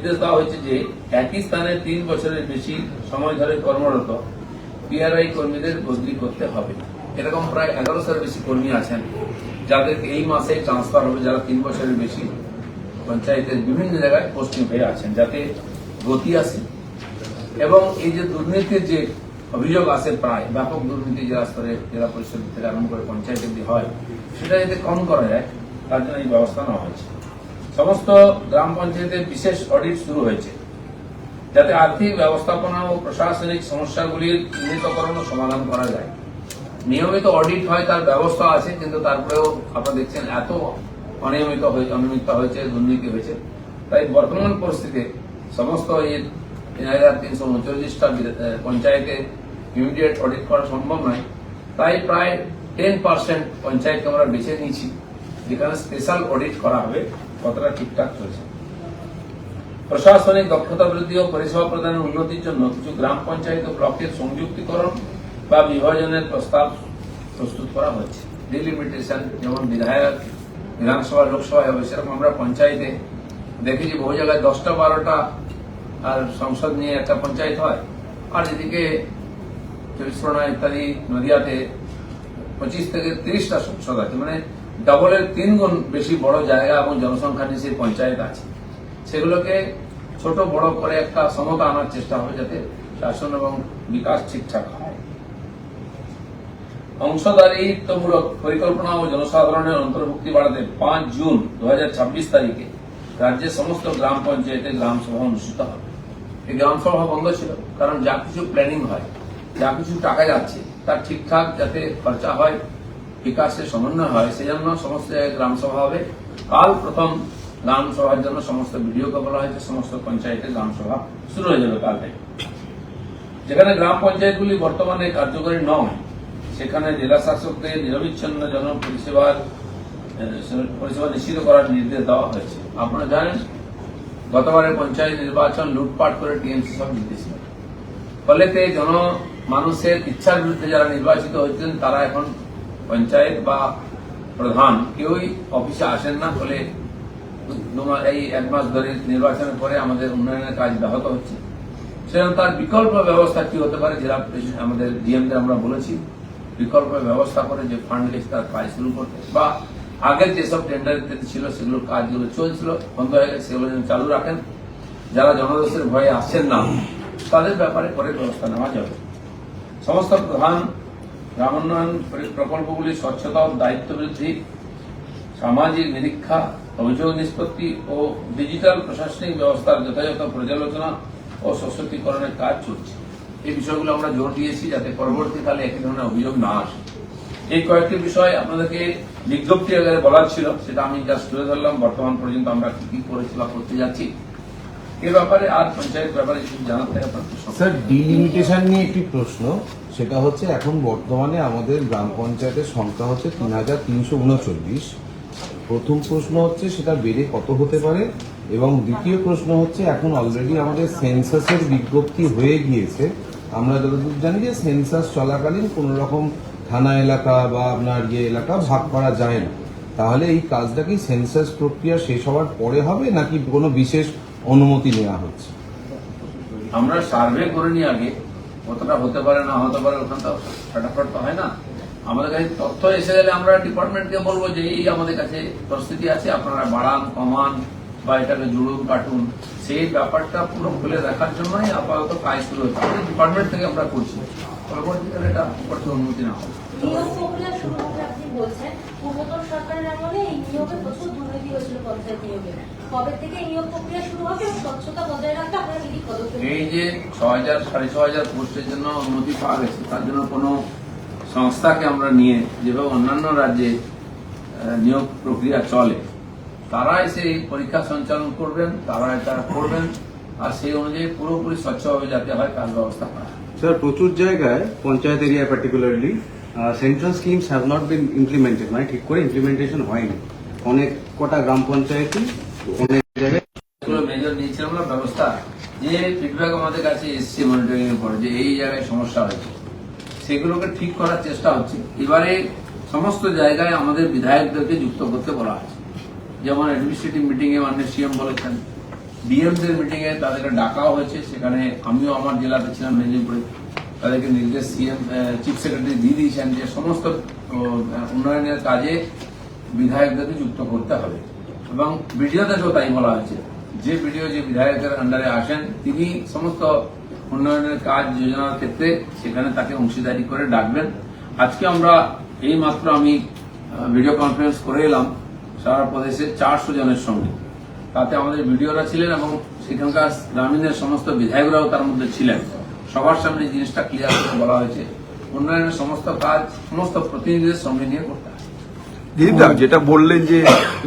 নির্দেশ দেওয়া হয়েছে যে একই স্থানে 3 বছরের বেশি সময় ধরে কর্মরত পিআরআই কর্মীদের বদলি করতে হবে। এরকম প্রায় 1100 বেশি কর্মী আছেন যাদেরকে এই মাসে ট্রান্সফার হবে, যারা 3 বছরের বেশি পঞ্চায়েতের বিভিন্ন জায়গায় পোস্টিং হয়ে আছেন, যাতে গতি আসে এবং এই যে দুর্নীতির যে অভিযোগ আসে, প্রায় ব্যাপক দুর্নীতি জেলা স্তরে, জেলা পরিষদ থেকে আরম্ভ করে পঞ্চায়েত অব্দি হয়, সেটা যাতে কম করা যায় তার জন্য এই ব্যবস্থা নেওয়া হয়েছে। সমস্ত গ্রাম পঞ্চায়েতের বিশেষ অডিট শুরু হয়েছে যাতে আর্থিক ব্যবস্থাপনা ও প্রশাসনিক সমস্যাগুলির চিহ্নিতকরণ ও সমাধান করা যায়। নিয়মিত অডিট হয়, তার ব্যবস্থা আছে, কিন্তু তারপরেও আপনারা দেখছেন এত অনিয়মিততা হয়েছে, দুর্নীতি হয়েছে। তাই বর্তমান পরিস্থিতিতে সমস্ত এই ৩৩৩৯টা পঞ্চায়েতে ইমিডিয়েট অডিট করা সম্ভব নয়। তাই প্রায় 10% পঞ্চায়েতকে আমরা বেছে নিয়েছি যেখানে স্পেশাল অডিট করা হবে কতটা ঠিকঠাক চলছে। প্রশাসনিক দক্ষতা বৃদ্ধি ও পরিষেবা প্রদানের উন্নতির জন্য কিছু গ্রাম পঞ্চায়েত ও ব্লকের সংযুক্তিকরণ বা বিভাজনের প্রস্তাব প্রস্তুত করা হয়েছে। ডিলিমিটেশন, যেমন বিধায়ক বিধানসভা লোকসভায় হবে, সেরকম আমরা পঞ্চায়েতে দেখেছি বহু জায়গায় 10টা 12টা আর সংসদ নিয়ে একটা পঞ্চায়েত হয়, আর এদিকে 24 ইত্যাদি নদিয়াতে 25 থেকে 30টা সংসদ আছে, মানে ডবলের 3 গুণ বেশি বড় জায়গা এবং জনসংখ্যা নিয়ে সেই পঞ্চায়েত আছে। সেগুলোকে ছোট বড় করে একটা সমতা আনার চেষ্টা হবে যাতে শাসন এবং বিকাশ ঠিকঠাক হয়। অংশদারিত্বমূলক পরিকল্পনা ও জনসাধারণের অন্তর্ভুক্তি বাড়াতে 5 জুন 2026 তারিখে রাজ্যের সমস্ত গ্রাম পঞ্চায়েতে গ্রাম সভা অনুষ্ঠিত হবে। এই গ্রাম সভা বন্ধ ছিল কারণ যা কিছু প্ল্যানিং হয়, যা কিছু টাকা যাচ্ছে তার ঠিকঠাক যাতে খরচা হয়, বিকাশের সমন্বয় হয়, সেজন্য সমস্ত জায়গায় গ্রাম সভা হবে। কাল প্রথম গ্রাম সভার জন্য সমস্ত ভিডিওকে বলা হয়েছে, সমস্ত পঞ্চায়েতে গ্রাম সভা শুরু হয়ে যাবে কাল থেকে। যেখানে গ্রাম পঞ্চায়েতগুলি বর্তমানে কার্যকরী নয়, সেখানে জেলা শাসকদের নিরবিচ্ছিন্ন পরিষেবা নিশ্চিত করার নির্দেশ দেওয়া হয়েছে। আপনারা জানেন গতবারের পঞ্চায়েত নির্বাচন লুটপাট করে টিএমসি সব জিতেছিল, ফলেতে মানুষের ইচ্ছার বিরুদ্ধে যারা নির্বাচিত হয়েছেন তারা এখন পঞ্চায়েত বা প্রধান কেউই অফিসে আসেন না। ফলে এই 1 মাস ধরে নির্বাচনের পরে আমাদের উন্নয়নের কাজ ব্যাহত হচ্ছে। সেজন্য তার বিকল্প ব্যবস্থা কি হতে পারে, জেলা আমাদের ডিএমদের আমরা বলেছি বিকল্প ব্যবস্থা করে যে ফান্ড লিস্ট তার কাজ শুরু করতে, বা আগের যেসব টেন্ডার ইত্যাদি ছিল সেগুলোর কাজগুলো চলছিল, বন্ধ হয়ে গেছে, সেগুলো যেন চালু রাখেন। যারা জনদোষের ভয়ে আসছেন না তাদের ব্যাপারে পরে ব্যবস্থা নেওয়া যাবে। সমস্ত প্রধান গ্রামোন্নয়ন প্রকল্পগুলির স্বচ্ছতা ও দায়িত্ব বৃদ্ধি, সামাজিক নিরীক্ষা, অভিযোগ নিষ্পত্তি ও ডিজিটাল প্রশাসনিক ব্যবস্থার যথাযথ পর্যালোচনা ও সশক্তিকরণের কাজ চলছে। এই বিষয়গুলো আমরা জোর দিয়েছি যাতে পরবর্তীকালে একই ধরনের অভিযোগ না আসে। এই কয়েকটি বিষয় আপনাদেরকে বিজ্ঞপ্তি আকারে বলার ছিল, সেটা আমি জাস্ট তুলে ধরলাম। বর্তমান পর্যন্ত আমরা কি করেছি বা করতে যাচ্ছি এ ব্যাপারে আর পঞ্চায়েত ব্যাপারে কিছু জানাতে আপনার স্যার, ডিলিমিটেশন নিয়ে একটি প্রশ্ন, সেটা হচ্ছে এখন বর্তমানে আমাদের গ্রাম পঞ্চায়েতের সংখ্যা হচ্ছে 3339। প্রথম প্রশ্ন হচ্ছে সেটা বেড়ে কত হতে পারে, এবং দ্বিতীয় প্রশ্ন হচ্ছে এখন অলরেডি আমাদের সেন্সাসের বিজ্ঞপ্তি হয়ে গিয়েছে। আমরা যতদূর জানি যে সেন্সাস চলাকালীন কোন রকম থানা এলাকা বা আপনার এলাকা ভাগ করা যায় না। তাহলে এই কাজটা কি সেন্সাস প্রক্রিয়া শেষ হওয়ার পরে হবে নাকি কোনো বিশেষ অনুমতি নেওয়া হচ্ছে? আমরা সার্ভে করে নিই আগে, কতটা হতে পারে না হতে পারে ওখান তো ফটাফট তো হয় না। আমাদের কাছে তথ্য এসে গেলে আমরা ডিপার্টমেন্টকে বলবো যে এই আমাদের কাছে পরিস্থিতি আছে, আপনারা বাড়ান কমান বা এটাকে জুড়ুন কাটুন। সেই ব্যাপারটা পুরো খুলে দেখার জন্যই আপাতত কাজ শুরু হচ্ছে। আমাদের ডিপার্টমেন্ট থেকে আমরা করছি, পরবর্তীকালে এটা করতে অনুমতি না হবে। নিয়োগ প্রক্রিয়া শুরু হবে আপনি বলছেন, পূর্বতন সরকারের আমলে এই নিয়োগে প্রচুর দুর্নীতি হয়েছিল পঞ্চায়েত নিয়োগে। কবে থেকে এই নিয়োগ প্রক্রিয়া শুরু হবে এবং স্বচ্ছতা বজায় রাখতে আপনারা কি পদক্ষেপ? এই যে 6000 6500 পোস্টের জন্য অনুমতি পাওয়া গেছে, তার জন্য কোনো সংস্থাকে আমরা নিয়ে যেভাবে অন্যান্য রাজ্যে নিয়োগ প্রক্রিয়া চলে, তারা এসে এই পরীক্ষা সঞ্চালন করবেন, তারা এটা করবেন, আর সেই অনুযায়ী পুরোপুরি স্বচ্ছভাবে যাতে হয় তার ব্যবস্থা করা। স্যার, প্রচুর জায়গায় panchayat area particularly central schemes have not been implemented, মানে ঠিক করে ইমপ্লিমেন্টেশন হয়নি। অনেক কটা গ্রাম পঞ্চায়েতই অনেক জায়গায় মেজর নিয়েছিলাম আমরা ব্যবস্থা, যে ফিডব্যাক আমাদের কাছে এসছে মনিটরিং এর পরে যে এই জায়গায় সমস্যা হয়েছে, সেগুলোকে ঠিক করার চেষ্টা হচ্ছে। এবারে সমস্ত জায়গায় আমাদের বিধায়কদেরকে যুক্ত করতে বলা হয়েছে। যেমন অ্যাডমিনিস্ট্রেটিভ মিটিং এ মাননীয় সিএম বলেছেন ডিএমদের মিটিং এ তাদেরকে ডাকাও হয়েছে, সেখানে আমিও আমার জেলাতে ছিলাম মেদিনীপুরে, তাদেরকে নির্দেশ সিএম চিফ সেক্রেটারি দিয়ে দিয়েছেন যে সমস্ত উন্নয়নের কাজে বিধায়কদেরকে যুক্ত করতে হবে, এবং বিডিওদেরকেও তাই বলা হয়েছে যে বিডিও যে বিধায়কের আন্ডারে আসেন তিনি সমস্ত উন্নয়নের কাজ যোজনার ক্ষেত্রে সেখানে তাকে অংশীদারি করে ডাকবেন। আজকে আমরা এই মাত্র আমি ভিডিও কনফারেন্স করে এলাম সারা প্রদেশের 400 জনের সঙ্গে, তাতে আমাদের ভিডিওরা ছিলেন এবং সেখানকার গ্রামীণের সমস্ত বিধায়করাও তার মধ্যে ছিলেন। সবার সামনে জিনিসটা ক্লিয়ার করে বলা হয়েছে উন্নয়নের সমস্ত কাজ সমস্ত প্রতিনিধিদের সঙ্গে নিয়ে করতে হবে। দিদিদা যেটা বললেন যে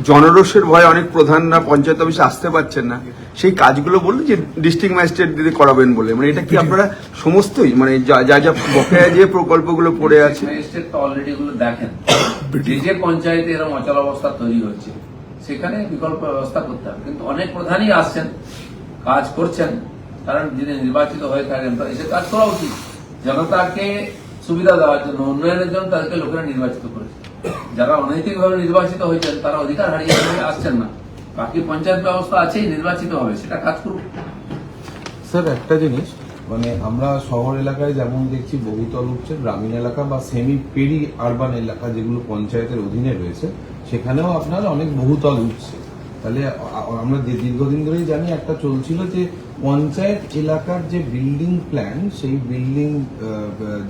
জনরোষের ভয়ে অনেক প্রধানরা পঞ্চায়েত অফিসে আসতে পারছেন না, সেই কাজগুলো বললেন যে ডিস্ট্রিক্ট ম্যাজিস্ট্রেট দিদি করাবেন বলে, মানে এটা কি আপনারা সমস্তই মানে যা যা বকেয়া যে প্রকল্পগুলো পড়ে আছে? ম্যাজিস্ট্রেট তো অলরেডি এগুলো দেখেন, যে যে পঞ্চায়েতে এরকম অচল অবস্থা তৈরি হচ্ছে সেখানে বিকল্প ব্যবস্থা করতে হবে। কিন্তু অনেক প্রধানই আসছেন, কাজ করছেন, কারণ যিনি নির্বাচিত হয়ে থাকেন তো এসে কাজ করা উচিত। জনতাকে সুবিধা দেওয়ার জন্য, উন্নয়নের জন্য তাদেরকে লোকেরা নির্বাচিত করেছে। যারা অনৈতিকভাবে নির্বাচিত হয়েছেন তারা অধিকার হারিয়ে আসছেন না, বাকি পঞ্চায়েত ব্যবস্থা আছেই, নির্বাচিত হবে, সেটা কাজ করুক। স্যার একটা জিনিস, মানে আমরা শহর এলাকায় যেমন দেখছি বহুতল উঠছে, গ্রামীণ এলাকা বা সেমি পেরি আরবান এলাকা যেগুলো পঞ্চায়েতের অধীনে রয়েছে সেখানেও আপনার অনেক বহুতল উঠছে। তাহলে আমরা দীর্ঘদিন ধরেই জানি একটা চলছিল যে পঞ্চায়েত এলাকার যে বিল্ডিং প্ল্যান, সেই বিল্ডিং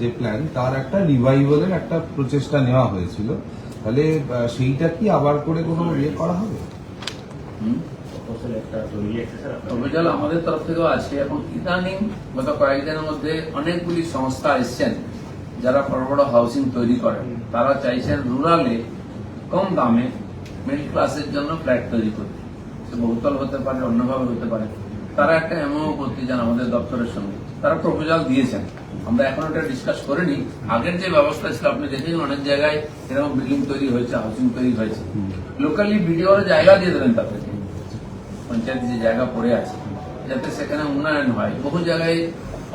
যে প্ল্যান তার একটা রিভাইভালের একটা প্রচেষ্টা নেওয়া হয়েছিল। তাহলে সেইটা কি আবার করে কোনো ইয়ে করা হবে? অভিযান আমাদের তরফ থেকেও আছে, এবং ইদানিং গত কয়েকদিনের মধ্যে অনেকগুলি সংস্থা এসছেন যারা বড় বড় হাউসিং তৈরি করেন। তারা চাইছেন রুরালে কম দামে মিডল ক্লাসের জন্য ফ্ল্যাট তৈরি করতে, সে বহুতল হতে পারে, অন্যভাবে হতে পারে। তারা একটা এমও করতে চান আমাদের দপ্তরের সঙ্গে, তারা প্রপোজাল দিয়েছেন। আমরা এখন এটা ডিসকাস করিনি। আগের যে ব্যবস্থা ছিল আপনি দেখেছেন অনেক জায়গায় এরকম বিল্ডিং তৈরি হয়েছে, হাউসিং তৈরি হয়েছে, লোকালি বিডিওর জায়গা দিয়ে দেবেন তাদেরকে, পঞ্চায়েত যে জায়গা পড়ে আছে যাতে সেখানে উন্নয়ন হয়। বহু জায়গায়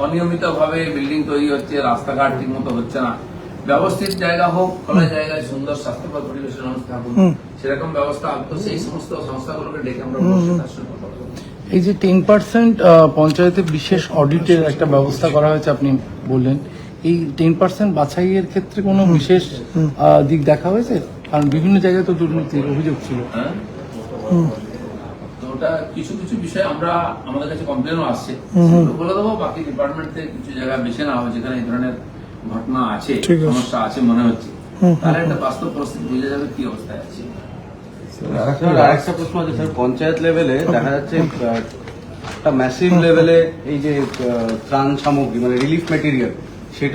অনিয়মিত ভাবে বিল্ডিং তৈরি হচ্ছে, রাস্তাঘাট ঠিক মতো হচ্ছে না। ব্যবস্থিত জায়গা হোক, খোলা জায়গায় সুন্দর স্বাস্থ্যকর পরিবেশের ব্যবস্থা থাকুন, সেরকম ব্যবস্থা তো সেই সমস্ত সংস্থাগুলোকে ডেকে আমরা এই যে 10% পঞ্চায়েতে বিশেষ অডিটের একটা ব্যবস্থা করা হয়েছে আপনি বললেন, এই 10% বাছাইয়ের ক্ষেত্রে কোনো বিশেষ দিক দেখা হয়েছে? কারণ বিভিন্ন জায়গায় তো দুর্নীতির অভিযোগ ছিল। হ্যাঁ, তো ওটা কিছু কিছু বিষয় আমরা আমাদের কাছে কমপ্লেনও আসছে, সেগুলো বলে দেবো। বাকি ডিপার্টমেন্ট থেকে কিছু জায়গা বেছে নেওয়া হবে যেখানে এই ধরনের ঘটনা আছে, সমস্যা আছে মনে হচ্ছে, তাহলে একটা বাস্তব পরিস্থিতি বুঝে যাবে কি অবস্থায় আছে। আরেকটা প্রশ্ন আছে স্যার, পঞ্চায়েত লেভেলে দেখা যাচ্ছে একটা ম্যাসিভ লেভেলে এই যে ত্রাণ সামগ্রী মানে রিলিফ মেটেরিয়াল সেটা